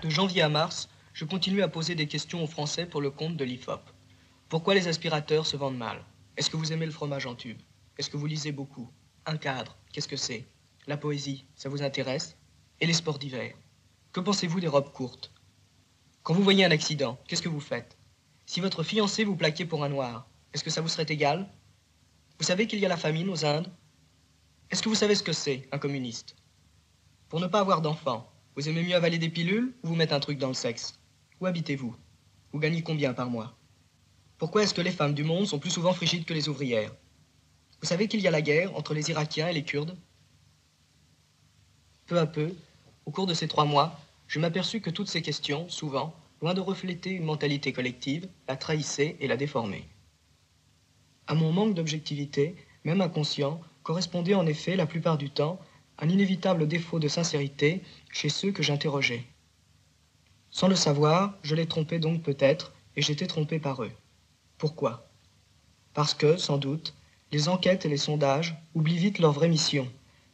De janvier à mars, je continue à poser des questions aux Français pour le compte de l'IFOP. Pourquoi les aspirateurs se vendent mal? Est-ce que vous aimez le fromage en tube? Est-ce que vous lisez beaucoup? Un cadre, qu'est-ce que c'est? La poésie, ça vous intéresse? Et les sports d'hiver? Que pensez-vous des robes courtes? Quand vous voyez un accident, qu'est-ce que vous faites? Si votre fiancé vous plaquait pour un noir, est-ce que ça vous serait égal? Vous savez qu'il y a la famine aux Indes? Est-ce que vous savez ce que c'est, un communiste? Pour ne pas avoir d'enfants, vous aimez mieux avaler des pilules ou vous mettre un truc dans le sexe? Où habitez-vous? Vous gagnez combien par mois? Pourquoi est-ce que les femmes du monde sont plus souvent frigides que les ouvrières? Vous savez qu'il y a la guerre entre les Irakiens et les Kurdes? Peu à peu, au cours de ces 3 mois, je m'aperçus que toutes ces questions, souvent, loin de refléter une mentalité collective, la trahissaient et la déformaient. À mon manque d'objectivité, même inconscient, correspondait en effet, la plupart du temps, un inévitable défaut de sincérité chez ceux que j'interrogeais. Sans le savoir, je les trompais donc peut-être, et j'étais trompé par eux. Pourquoi? Parce que, sans doute, les enquêtes et les sondages oublient vite leur vraie mission,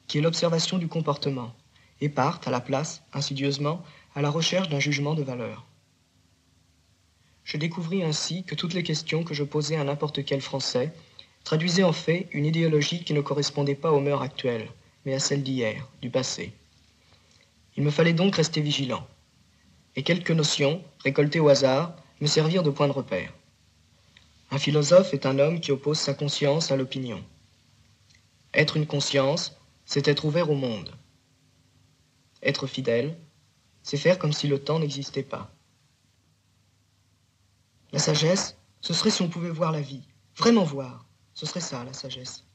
qui est l'observation du comportement, et partent, à la place, insidieusement, à la recherche d'un jugement de valeur. Je découvris ainsi que toutes les questions que je posais à n'importe quel Français traduisaient en fait une idéologie qui ne correspondait pas aux mœurs actuelles, mais à celles d'hier, du passé. Il me fallait donc rester vigilant, et quelques notions, récoltées au hasard, me servirent de point de repère. Un philosophe est un homme qui oppose sa conscience à l'opinion. Être une conscience, c'est être ouvert au monde. Être fidèle, c'est faire comme si le temps n'existait pas. La sagesse, ce serait si on pouvait voir la vie, vraiment voir. Ce serait ça, la sagesse.